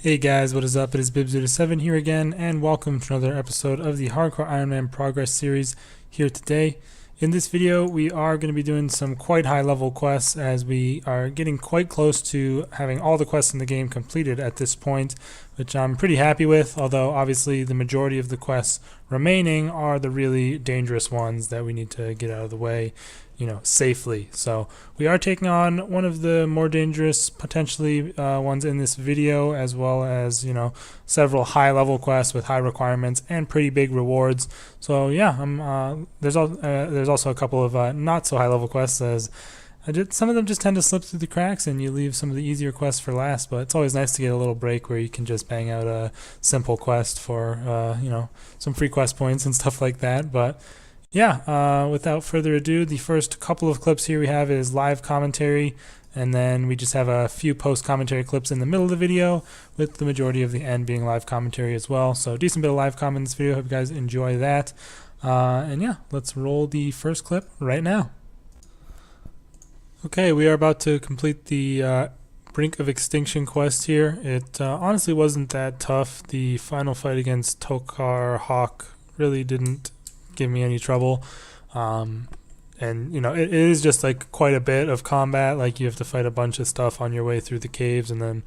Hey guys, what is up? It is Bib07 here again, and welcome to another episode of the Hardcore Iron Man Progress series here today. In this video, we are going to be doing some quite high level quests as we are getting quite close to having all the quests in the game completed at this point, which I'm pretty happy with, although obviously the majority of the quests remaining are the really dangerous ones that we need to get out of the way, safely. So we are taking on one of the more dangerous potentially ones in this video, as well as several high level quests with high requirements and pretty big rewards. So yeah, there's also a couple of not so high level quests, as some of them just tend to slip through the cracks and you leave some of the easier quests for last, but it's always nice to get a little break where you can just bang out a simple quest for some free quest points and stuff like that. But yeah, without further ado, the first couple of clips here we have is live commentary, and then we just have a few post-commentary clips in the middle of the video, with the majority of the end being live commentary as well. So decent bit of live comment in this video. Hope you guys enjoy that. And yeah, let's roll the first clip right now. Okay, we are about to complete the Brink of Extinction quest here. It honestly wasn't that tough. The final fight against Tokar Hawk really didn't give me any trouble, and it is just like quite a bit of combat. Like, you have to fight a bunch of stuff on your way through the caves and then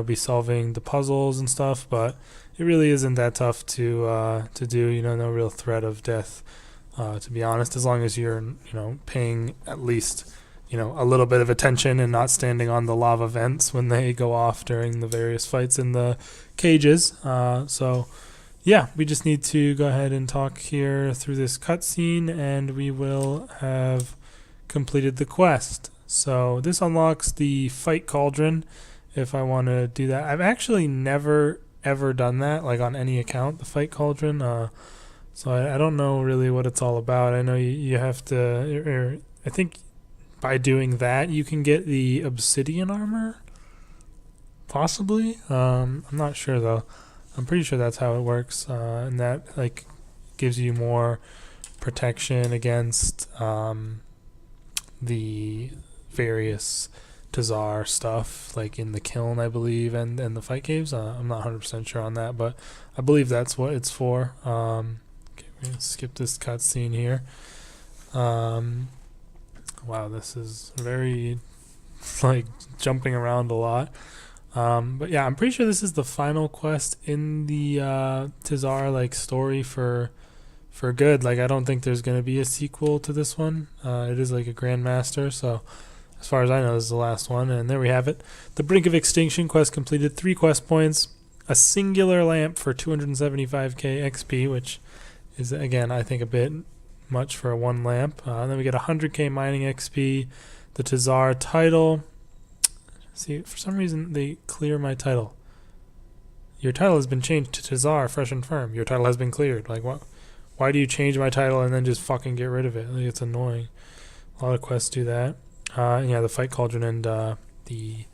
be solving the puzzles and stuff, but it really isn't that tough to do. No real threat of death, to be honest, as long as you're paying at least a little bit of attention and not standing on the lava vents when they go off during the various fights in the cages. So yeah, we just need to go ahead and talk here through this cutscene, and we will have completed the quest. So this unlocks the fight cauldron if I want to do that. I've actually never ever done that, like on any account, the fight cauldron. So I don't know really what it's all about. I know you have to, I think by doing that you can get the obsidian armor, possibly. I'm not sure though. I'm pretty sure that's how it works, and that like gives you more protection against the various Tazar stuff, like in the kiln, I believe, and the fight caves. I'm not 100% sure on that, but I believe that's what it's for. Okay, we're gonna skip this cutscene here. Wow, this is very like jumping around a lot. But yeah, I'm pretty sure this is the final quest in the Tazar like story for good. Like, I don't think there's gonna be a sequel to this one. It is like a Grandmaster, so as far as I know, this is the last one. And there we have it. The Brink of Extinction quest completed. 3 quest points, a singular lamp for 275k XP, which is again I think a bit much for one lamp. And then we get 100k mining XP, the Tazar title. See, for some reason they clear my title. Your title has been changed to Tazar, fresh and firm. Your title has been cleared. Like, what? Why do you change my title and then just fucking get rid of it? Like, it's annoying. A lot of quests do that. Yeah, the fight cauldron and the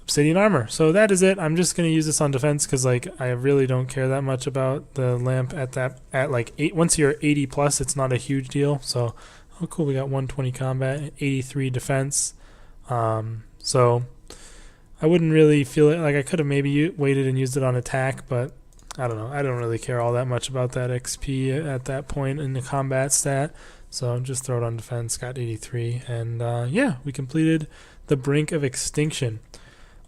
obsidian armor. So that is it. I'm just gonna use this on defense because like I really don't care that much about the lamp at like 8. Once you're 80 plus, it's not a huge deal. So oh cool, we got 120 combat and 83 defense. So I wouldn't really feel it. Like, I could have maybe waited and used it on attack, but I don't know. I don't really care all that much about that XP at that point in the combat stat. So just throw it on defense. Got 83, and yeah, we completed the Brink of Extinction.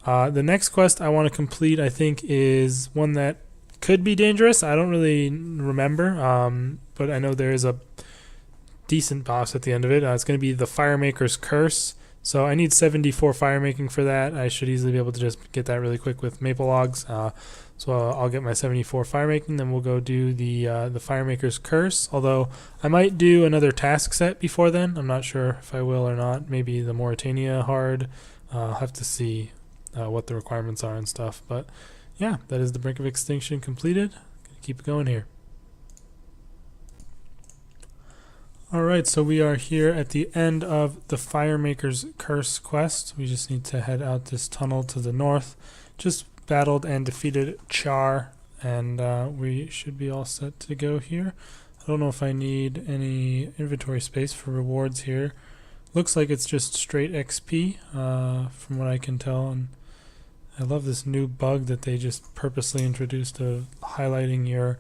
The next quest I want to complete, I think, is one that could be dangerous. I don't really remember, but I know there is a decent boss at the end of it. It's going to be the Firemaker's Curse. So I need 74 firemaking for that. I should easily be able to just get that really quick with maple logs. So I'll get my 74 firemaking, then we'll go do the Firemaker's Curse. Although I might do another task set before then. I'm not sure if I will or not. Maybe the Mauritania hard. I'll have to see what the requirements are and stuff. But yeah, that is the Brink of Extinction completed. Gonna keep it going here. Alright, so we are here at the end of the Firemaker's Curse quest. We just need to head out this tunnel to the north. Just battled and defeated Char, and we should be all set to go here. I don't know if I need any inventory space for rewards here. Looks like it's just straight XP, from what I can tell, and I love this new bug that they just purposely introduced of highlighting your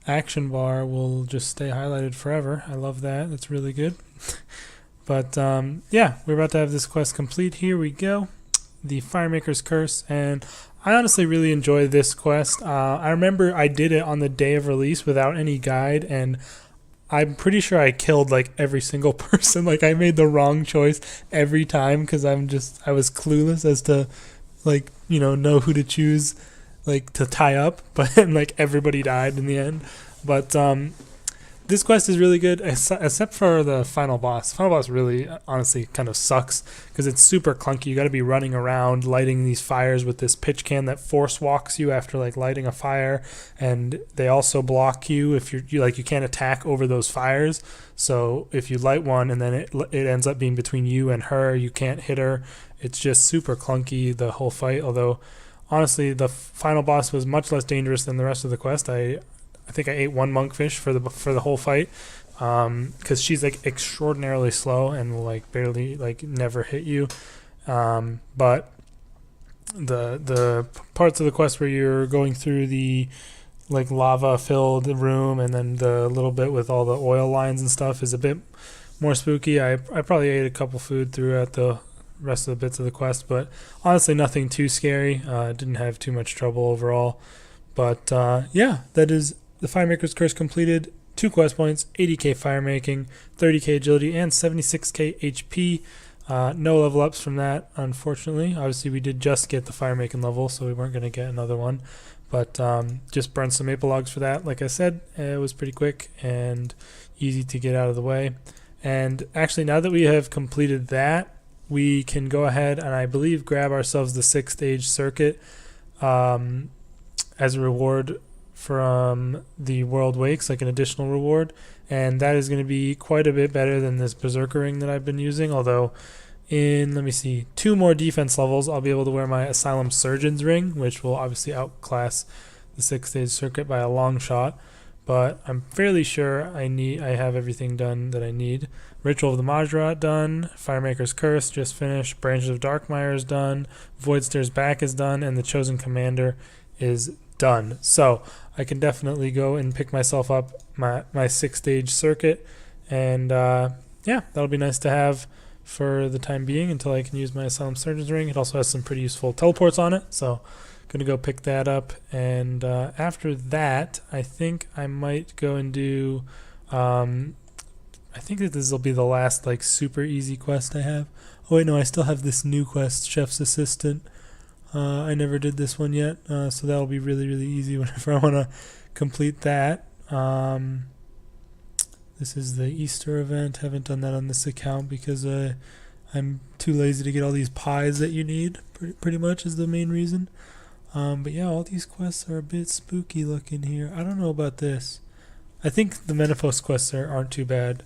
action bar will just stay highlighted forever. I love that. That's really good. But yeah, we're about to have this quest complete. Here we go. The Firemaker's Curse. And I honestly really enjoy this quest. I remember I did it on the day of release without any guide, and I'm pretty sure I killed like every single person. Like I made the wrong choice every time because I was clueless as to like, know who to choose like to tie up, but like everybody died in the end. But this quest is really good, except for the final boss. Final boss really, honestly, kind of sucks because it's super clunky. You got to be running around lighting these fires with this pitch can that force walks you after like lighting a fire, and they also block you if you can't attack over those fires. So if you light one and then it ends up being between you and her, you can't hit her. It's just super clunky the whole fight. Although honestly, the final boss was much less dangerous than the rest of the quest. I think I ate one monkfish for the whole fight, because she's like extraordinarily slow and will like barely like never hit you. But the parts of the quest where you're going through the like lava filled room and then the little bit with all the oil lines and stuff is a bit more spooky. I probably ate a couple food throughout the rest of the bits of the quest, but honestly nothing too scary. Didn't have too much trouble overall. But yeah, that is the Firemaker's Curse completed. 2 quest points, 80k firemaking, 30k agility, and 76k HP. No level ups from that, unfortunately. Obviously, we did just get the firemaking level, so we weren't going to get another one. But just burned some maple logs for that. Like I said, it was pretty quick and easy to get out of the way. And actually, now that we have completed that, we can go ahead and I believe grab ourselves the 6-stage circuit as a reward from the World Wakes, like an additional reward, and that is going to be quite a bit better than this Berserker ring that I've been using. Although in, let me see, 2 more defense levels I'll be able to wear my Asylum Surgeon's ring, which will obviously outclass the 6-stage circuit by a long shot. But I'm fairly sure I have everything done that I need. Ritual of the Majra done, Firemaker's Curse just finished, Branches of Darkmire is done, Void Stares Back is done, and the Chosen Commander is done. So I can definitely go and pick myself up my 6-stage circuit, and yeah, that'll be nice to have for the time being until I can use my Asylum Surgeon's ring. It also has some pretty useful teleports on it, so gonna go pick that up. And after that, I think I might go and do I think that this will be the last like super easy quest I have. Oh wait, no, I still have this new quest, Chef's Assistant. I never did this one yet, so that'll be really, really easy whenever I want to complete that. This is the Easter event. Haven't done that on this account because I'm too lazy to get all these pies that you need, pretty much is the main reason. But yeah, all these quests are a bit spooky looking here. I don't know about this. I think the Menopause quests aren't too bad,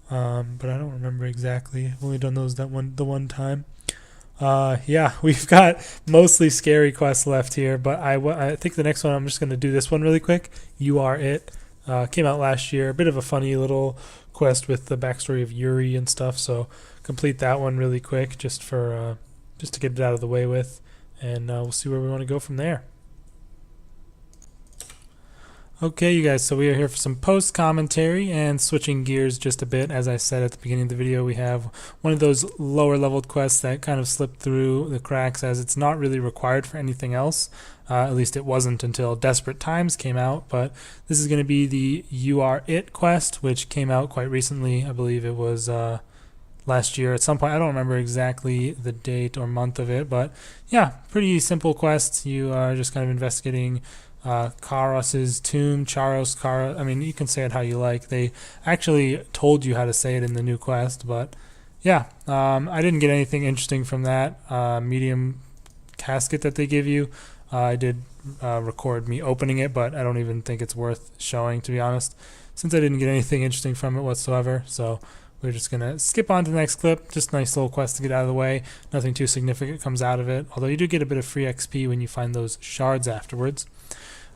but I don't remember exactly. I've only done those the one time. Yeah, we've got mostly scary quests left here, but I think the next one, I'm just going to do this one really quick. You Are It. Came out last year. A bit of a funny little quest with the backstory of Yuri and stuff, so complete that one really quick just to get it out of the way with, and we'll see where we want to go from there. Okay, you guys, so we are here for some post commentary and switching gears just a bit. As I said at the beginning of the video, we have one of those lower leveled quests that kind of slipped through the cracks as it's not really required for anything else. At least it wasn't until Desperate Times came out, but this is going to be the You Are It quest, which came out quite recently. I believe it was last year at some point. I don't remember exactly the date or month of it, but yeah, pretty simple quest. You are just kind of investigating Karos's tomb, Charos, Kara. I mean, you can say it how you like. They actually told you how to say it in the new quest, but yeah, I didn't get anything interesting from that medium casket that they give you. I did record me opening it, but I don't even think it's worth showing, to be honest, since I didn't get anything interesting from it whatsoever. So we're just going to skip on to the next clip. Just a nice little quest to get out of the way. Nothing too significant comes out of it, although you do get a bit of free XP when you find those shards afterwards.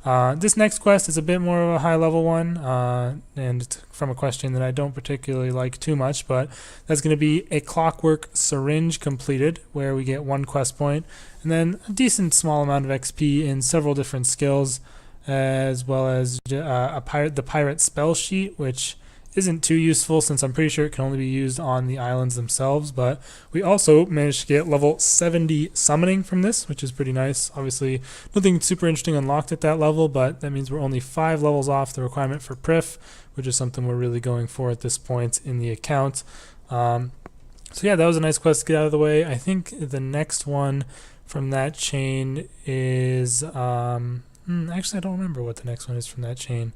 This next quest is a bit more of a high level one, and it's from a question that I don't particularly like too much, but that's going to be a clockwork syringe completed, where we get 1 quest point, and then a decent small amount of XP in several different skills, as well as the pirate spell sheet, which isn't too useful since I'm pretty sure it can only be used on the islands themselves, but we also managed to get level 70 summoning from this, which is pretty nice. Obviously nothing super interesting unlocked at that level, but that means we're only 5 levels off the requirement for Prif, which is something we're really going for at this point in the account. So yeah, that was a nice quest to get out of the way. I think the next one from that chain is actually I don't remember what the next one is from that chain.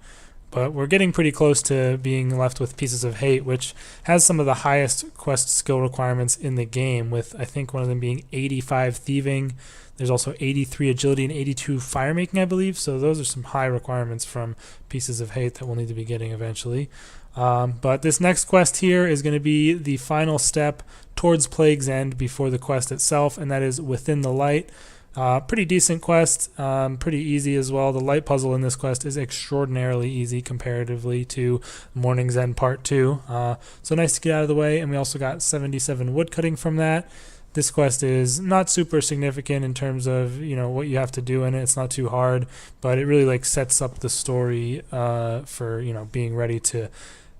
But we're getting pretty close to being left with Pieces of Hate, which has some of the highest quest skill requirements in the game, with I think one of them being 85 Thieving. There's also 83 Agility and 82 Firemaking, I believe. So those are some high requirements from Pieces of Hate that we'll need to be getting eventually. But this next quest here is going to be the final step towards Plague's End before the quest itself, and that is Within the Light. Pretty decent quest, pretty easy as well. The light puzzle in this quest is extraordinarily easy comparatively to Morning's End Part 2. So nice to get out of the way, and we also got 77 woodcutting from that. This quest is not super significant in terms of, you know, what you have to do in it. It's not too hard, but it really like sets up the story for, you know, being ready to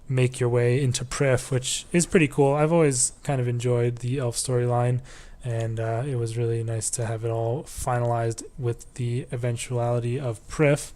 make your way into Prif, which is pretty cool. I've always kind of enjoyed the elf storyline, and it was really nice to have it all finalized with the eventuality of Prif.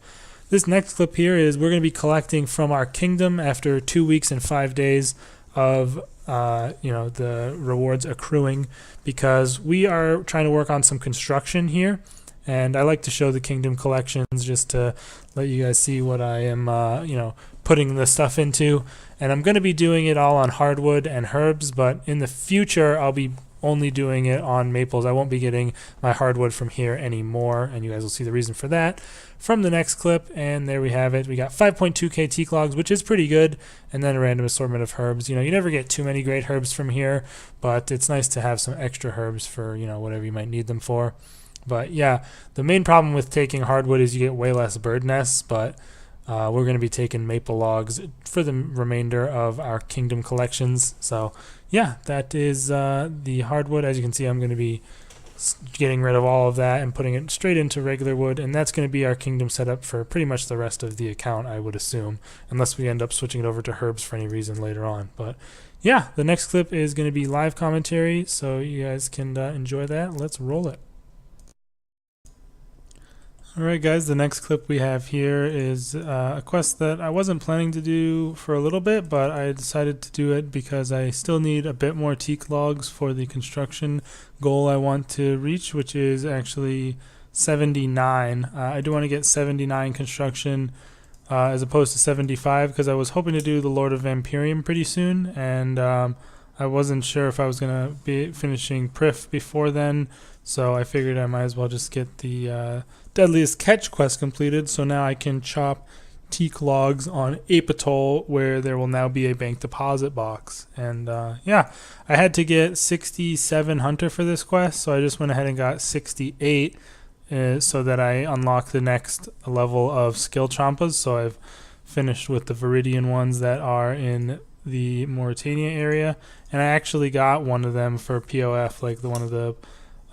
This next clip here is we're going to be collecting from our kingdom after 2 weeks and 5 days of the rewards accruing, because we are trying to work on some construction here, and I like to show the kingdom collections just to let you guys see what I am putting the stuff into. And I'm going to be doing it all on hardwood and herbs, but in the future I'll be only doing it on maples. I won't be getting my hardwood from here anymore, and you guys will see the reason for that from the next clip. And there we have it. We got 5.2k teak logs, which is pretty good, and then a random assortment of herbs. You know, you never get too many great herbs from here, but it's nice to have some extra herbs for, you know, whatever you might need them for. But yeah, the main problem with taking hardwood is you get way less bird nests, but we're going to be taking maple logs for the remainder of our kingdom collections. So yeah, that is the hardwood. As you can see, I'm going to be getting rid of all of that and putting it straight into regular wood, and that's going to be our kingdom setup for pretty much the rest of the account, I would assume, unless we end up switching it over to herbs for any reason later on. But yeah, the next clip is going to be live commentary, so you guys can enjoy that. Let's roll it. Alright guys, the next clip we have here is a quest that I wasn't planning to do for a little bit, but I decided to do it because I still need a bit more teak logs for the construction goal I want to reach, which is actually 79. I do want to get 79 construction as opposed to 75, because I was hoping to do the Lord of Vampirium pretty soon, and I wasn't sure if I was going to be finishing Prif before then, so I figured I might as well just get the Deadliest Catch quest completed, so now I can chop teak logs on Apatol, where there will now be a bank deposit box. And yeah, I had to get 67 hunter for this quest, so I just went ahead and got 68 so that I unlock the next level of skill champas. So I've finished with the Viridian ones that are in the Mauritania area, and I actually got one of them for POF, like one of the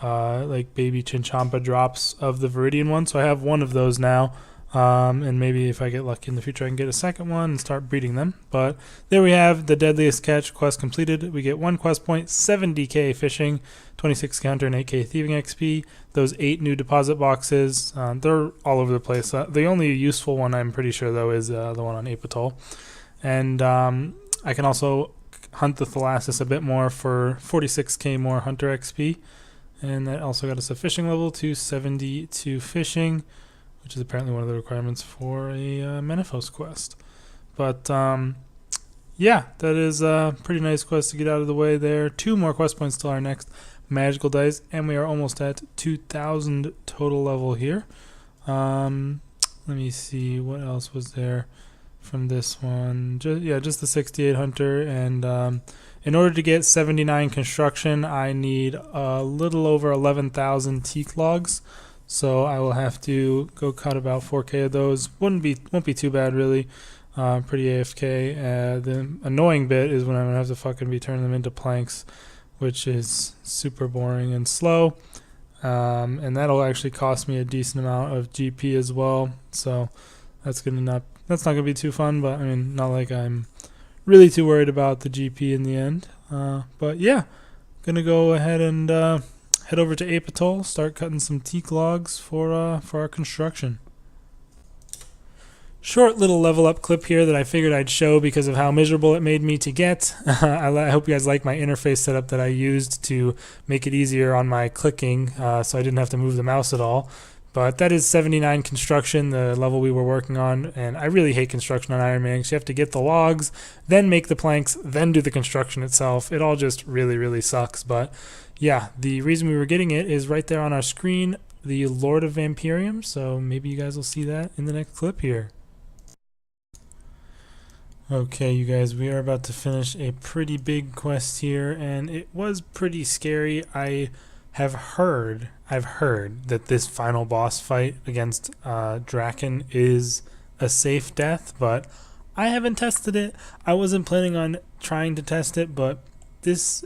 like baby Chinchampa drops of the Viridian one. So I have one of those now, and maybe if I get lucky in the future I can get a second one and start breeding them. But there we have the Deadliest Catch quest completed. We get 1 quest point, 70k fishing, 26 counter, and 8k thieving XP. Those 8 new deposit boxes, they're all over the place. The only useful one I'm pretty sure though is the one on Apatol. And I can also hunt the Thalassus a bit more for 46k more hunter XP. And that also got us a fishing level to 72 fishing, which is apparently one of the requirements for a Menaphos quest. But yeah, that is a pretty nice quest to get out of the way there. 2 more quest points till our next magical dice, and we are almost at 2,000 total level here. Let me see, what else was there from this one? Just the 68 hunter, and in order to get 79 construction, I need a little over 11,000 teak logs. so I will have to go cut about 4K of those. Won't be too bad really. Pretty AFK. The annoying bit is when I'm gonna have to fucking be turning them into planks, which is super boring and slow. And that'll actually cost me a decent amount of GP as well. So that's not gonna be too fun. But I mean, not like I'm really too worried about the GP in the end. But yeah, gonna go ahead and head over to Apatol, start cutting some teak logs for our construction. Short little level up clip here that I figured I'd show because of how miserable it made me to get. I hope you guys like my interface setup that I used to make it easier on my clicking, so I didn't have to move the mouse at all. But that is 79 construction, the level we were working on, and I really hate construction on Iron Man because you have to get the logs, then make the planks, then do the construction itself. It all just really, really sucks. But yeah, the reason we were getting it is right there on our screen, the Lord of Vampirium, so maybe you guys will see that in the next clip here. Okay, you guys, we are about to finish a pretty big quest here, and it was pretty scary. I've heard that this final boss fight against Draken is a safe death, but I haven't tested it. I wasn't planning on trying to test it, but this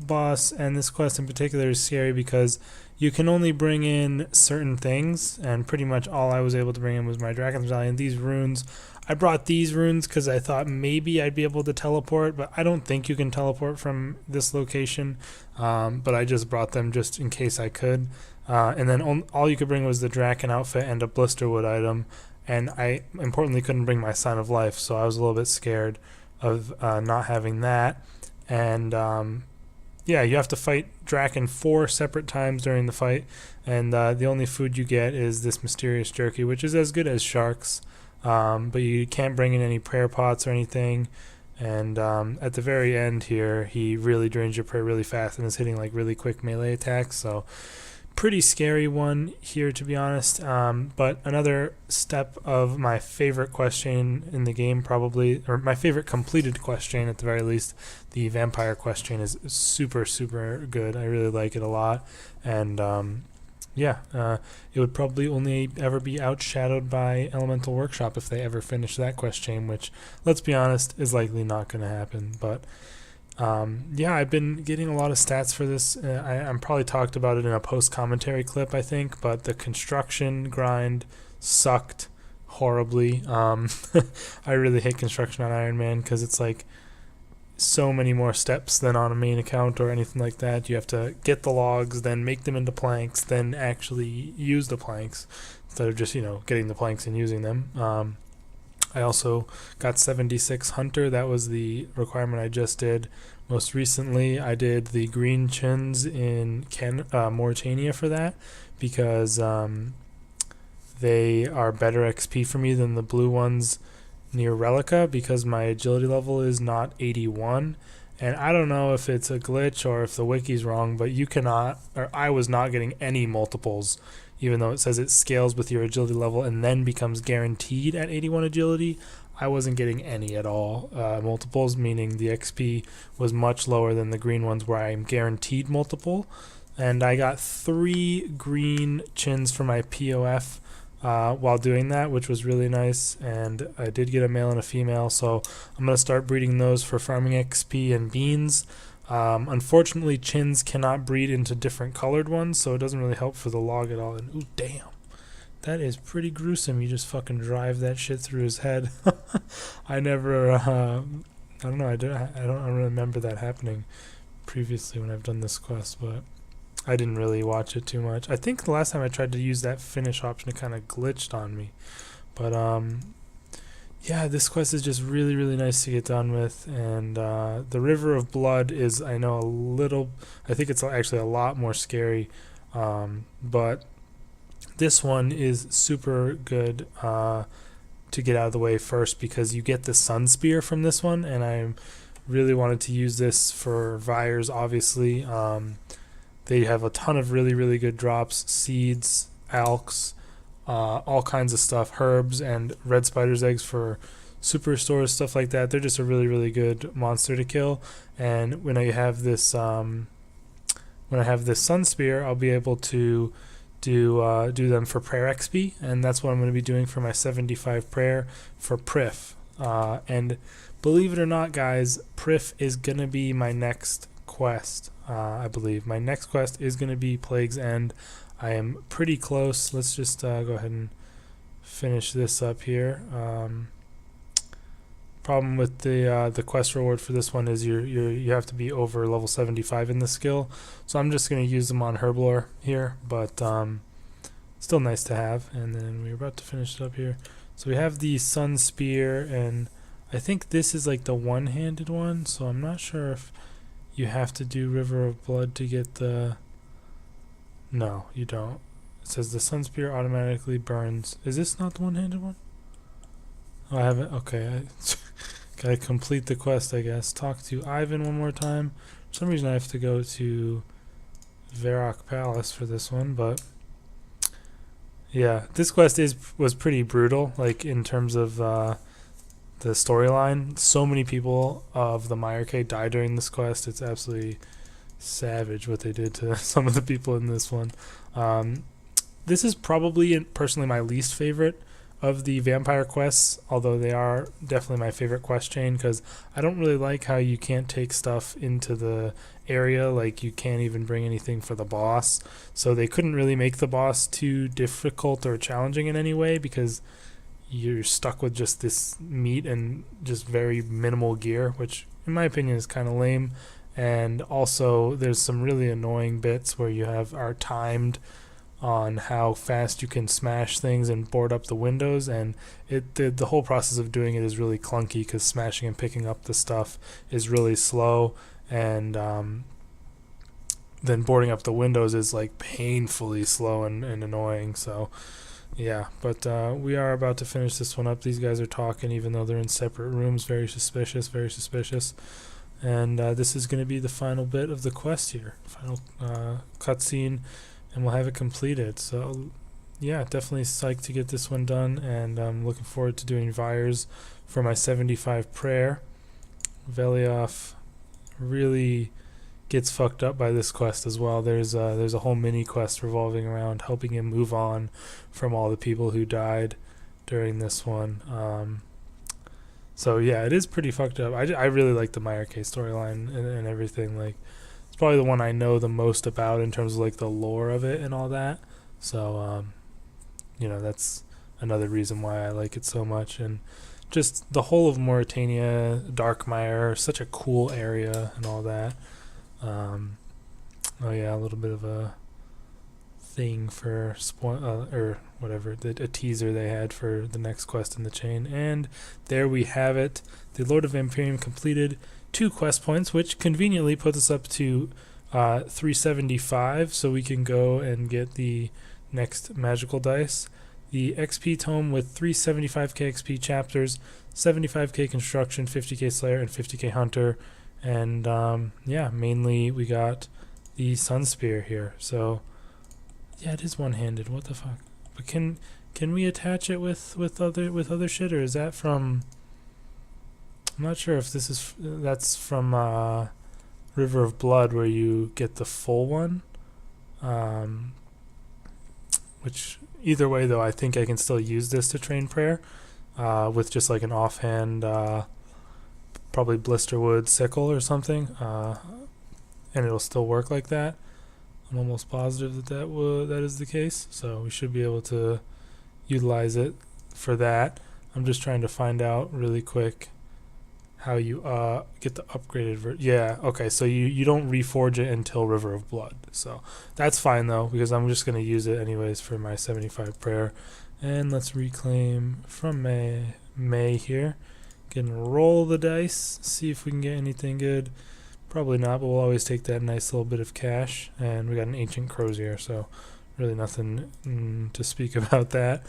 boss and this quest in particular is scary because you can only bring in certain things, and pretty much all I was able to bring in was my Dragon's Medallion. These runes, I brought these runes because I thought maybe I'd be able to teleport, but I don't think you can teleport from this location, but I just brought them just in case I could. And then all you could bring was the Draken outfit and a Blisterwood item, and I importantly couldn't bring my Sign of Life, so I was a little bit scared of not having that. And yeah, you have to fight Draken 4 separate times during the fight, and the only food you get is this mysterious jerky, which is as good as sharks, but you can't bring in any prayer pots or anything. And at the very end here, he really drains your prayer really fast and is hitting like really quick melee attacks, so pretty scary one here, to be honest. But another step of my favorite quest chain in the game, probably, or my favorite completed quest chain at the very least, the vampire quest chain is super, super good. I really like it a lot. And yeah, it would probably only ever be outshadowed by Elemental Workshop if they ever finish that quest chain, which, let's be honest, is likely not going to happen. But yeah, I've been getting a lot of stats for this. I'm probably talked about it in a post-commentary clip, I think, but the construction grind sucked horribly. I really hate construction on Iron Man because it's like so many more steps than on a main account or anything like that. You have to get the logs, then make them into planks, then actually use the planks instead of just, getting the planks and using them. I also got 76 Hunter. That was the requirement I just did. Most recently, I did the green chins in Mauritania for that because they are better XP for me than the blue ones near Relica because my agility level is not 81. And I don't know if it's a glitch or if the wiki's wrong, but you cannot, or I was not getting any multiples, even though it says it scales with your agility level and then becomes guaranteed at 81 agility. I wasn't getting any at all. Multiples, meaning the XP was much lower than the green ones where I'm guaranteed multiple. And I got 3 green chins for my POF while doing that, which was really nice. And I did get a male and a female, so I'm going to start breeding those for farming XP and beans. Unfortunately, chins cannot breed into different colored ones, so it doesn't really help for the log at all. And ooh, damn, that is pretty gruesome. You just fucking drive that shit through his head. I never, I don't know, I don't remember that happening previously when I've done this quest, but I didn't really watch it too much. I think the last time I tried to use that finish option, it kind of glitched on me. But yeah, this quest is just really, really nice to get done with. And the River of Blood is, I know, I think it's actually a lot more scary. But this one is super good to get out of the way first because you get the Sunspear from this one. And I really wanted to use this for Vyres, obviously. They have a ton of really, really good drops, seeds, alks, all kinds of stuff, herbs, and red spider's eggs for superstores, stuff like that. They're just a really, really good monster to kill. And when I have this Sunspear, I'll be able to do them for prayer XP, and that's what I'm going to be doing for my 75 prayer for Prif. And believe it or not, guys, Prif is going to be my next quest. I believe my next quest is going to be Plague's End. I am pretty close. Let's just go ahead and finish this up here. Problem with the quest reward for this one is you have to be over level 75 in the skill, so I'm just going to use them on Herblore here, but still nice to have. And then we're about to finish it up here. So we have the Sunspear, and I think this is like the one-handed one, so I'm not sure if you have to do River of Blood to get the... No, you don't. It says the Sunspear automatically burns. Is this not the one-handed one? Oh, I haven't... Okay, gotta complete the quest, I guess. Talk to Ivan one more time. For some reason I have to go to Varrock Palace for this one, but... Yeah, this quest was pretty brutal, like in terms of the storyline. So many people of the Myerke died during this quest. It's absolutely savage what they did to some of the people in this one. This is probably personally my least favorite of the vampire quests, although they are definitely my favorite quest chain, because I don't really like how you can't take stuff into the area, like you can't even bring anything for the boss. So they couldn't really make the boss too difficult or challenging in any way, because you're stuck with just this meat and just very minimal gear, which in my opinion is kind of lame. And also there's some really annoying bits where you are timed on how fast you can smash things and board up the windows, and the whole process of doing it is really clunky, because smashing and picking up the stuff is really slow, and then boarding up the windows is like painfully slow and annoying. So yeah, but we are about to finish this one up. These guys are talking even though they're in separate rooms. Very suspicious, very suspicious. And this is going to be the final bit of the quest here, final cutscene, and we'll have it completed. So yeah, definitely psyched to get this one done, and I'm looking forward to doing Vyres for my 75 prayer. Velioff really gets fucked up by this quest as well. There's a whole mini quest revolving around helping him move on from all the people who died during this one. So yeah, it is pretty fucked up. I really like the Myerke storyline and everything. Like, it's probably the one I know the most about in terms of like the lore of it and all that. So you know, that's another reason why I like it so much. And just the whole of Mauritania, Darkmire, such a cool area and all that. Oh yeah, a little bit of a thing for or whatever, a teaser they had for the next quest in the chain. And there we have it, the Lord of Vampirium completed. 2 quest points, which conveniently puts us up to 375, so we can go and get the next magical dice. The XP tome with 375k XP chapters, 75k construction, 50k slayer, and 50k hunter. And yeah, mainly we got the Sunspear here. So yeah, it is one-handed. What the fuck? But can we attach it with other shit, or is that from? I'm not sure if that's from River of Blood, where you get the full one. Which either way though, I think I can still use this to train prayer with just like an offhand, probably Blisterwood sickle or something, and it'll still work like that. I'm almost positive that is the case, so we should be able to utilize it for that. I'm just trying to find out really quick how you get the upgraded version. Yeah, okay, so you don't reforge it until River of Blood, so that's fine though, because I'm just going to use it anyways for my 75 prayer. And let's reclaim from May here. Can roll the dice, see if we can get anything good. Probably not, but we'll always take that nice little bit of cash. And we got an Ancient Crozier, so really nothing to speak about that.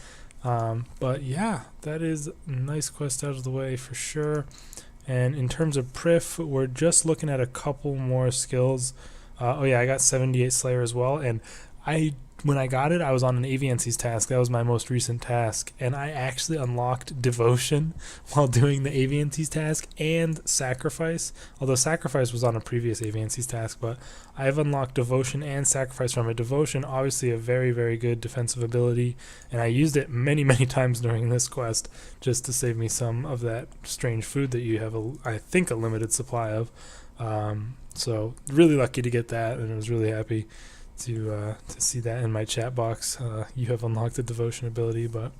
But yeah, that is a nice quest out of the way for sure. And in terms of Prif, we're just looking at a couple more skills. Oh yeah, I got 78 Slayer as well. And when I got it, I was on an Aviancies task. That was my most recent task, and I actually unlocked Devotion while doing the Aviancies task and Sacrifice. Although Sacrifice was on a previous Aviancies task, but I've unlocked Devotion and Sacrifice from it. Devotion, obviously a very, very good defensive ability, and I used it many, many times during this quest just to save me some of that strange food that you have, I think, a limited supply of. So really lucky to get that, and I was really happy to see that in my chat box. You have unlocked the Devotion ability. But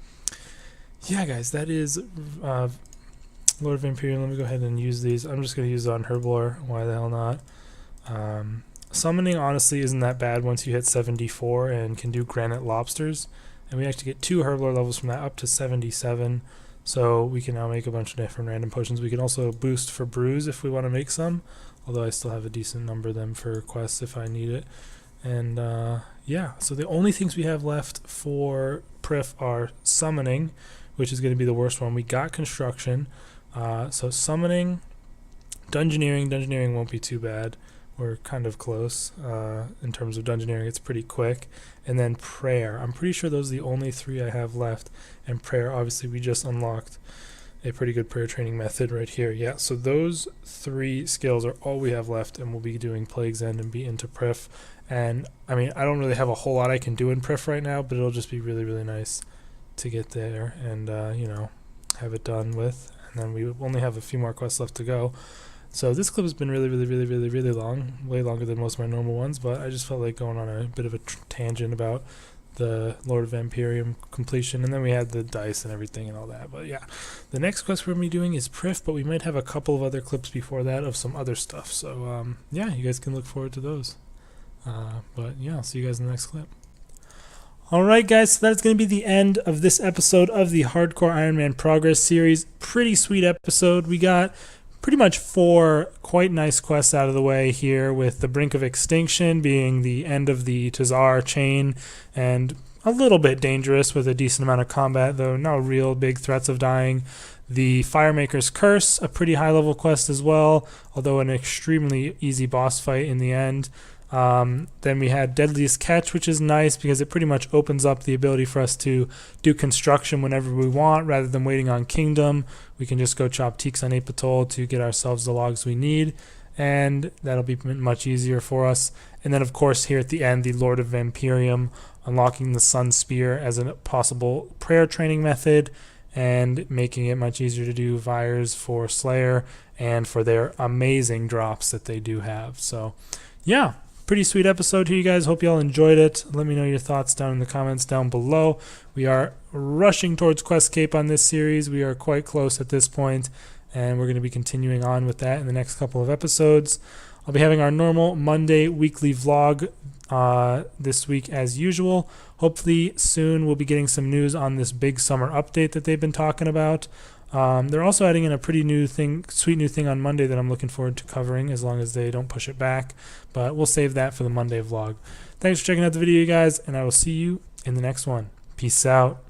yeah, guys, that is Lord of Imperium. Let me go ahead and use these. I'm just going to use it on Herblore. Why the hell not? Summoning honestly isn't that bad once you hit 74 and can do Granite Lobsters, and we actually get 2 Herblore levels from that up to 77. So we can now make a bunch of different random potions. We can also boost for brews if we want to make some, although I still have a decent number of them for quests if I need it. And yeah, so the only things we have left for Prif are Summoning, which is going to be the worst one. We got Construction. So Summoning, Dungeoneering. Dungeoneering won't be too bad. We're kind of close in terms of Dungeoneering. It's pretty quick. And then Prayer. I'm pretty sure those are the only 3 I have left. And Prayer, obviously, we just unlocked a pretty good prayer training method right here. Yeah, so those 3 skills are all we have left, and we'll be doing Plague's End and be into Prif. And I mean, I don't really have a whole lot I can do in Prif right now, but it'll just be really, really nice to get there and you know, have it done with. And then we only have a few more quests left to go. So this clip has been really, really, really, really, really long, way longer than most of my normal ones, but I just felt like going on a bit of a tangent about the Lord of Imperium completion, and then we had the dice and everything and all that. But yeah, the next quest we're going to be doing is Prif, but we might have a couple of other clips before that of some other stuff. So yeah, you guys can look forward to those. But yeah, I'll see you guys in the next clip. Alright guys, so that's going to be the end of this episode of the Hardcore Iron Man Progress series. Pretty sweet episode. We got pretty much 4 quite nice quests out of the way here, with the Brink of Extinction being the end of the Tazar chain and a little bit dangerous with a decent amount of combat, though no real big threats of dying. The Firemaker's Curse, a pretty high level quest as well, although an extremely easy boss fight in the end. Then we had Deadliest Catch, which is nice because it pretty much opens up the ability for us to do construction whenever we want rather than waiting on Kingdom. We can just go chop teaks on Apatol to get ourselves the logs we need, and that'll be much easier for us. And then of course here at the end, the Lord of Imperium, unlocking the Sunspear as a possible prayer training method and making it much easier to do Vyres for Slayer and for their amazing drops that they do have. So yeah, pretty sweet episode here, you guys. Hope you all enjoyed it. Let me know your thoughts down in the comments down below. We are rushing towards Quest Cape on this series. We are quite close at this point, and we're going to be continuing on with that in the next couple of episodes. I'll be having our normal Monday weekly vlog this week as usual. Hopefully soon we'll be getting some news on this big summer update that they've been talking about. They're also adding in a pretty sweet new thing on Monday that I'm looking forward to covering, as long as they don't push it back. But we'll save that for the Monday vlog. Thanks for checking out the video, you guys, and I will see you in the next one. Peace out.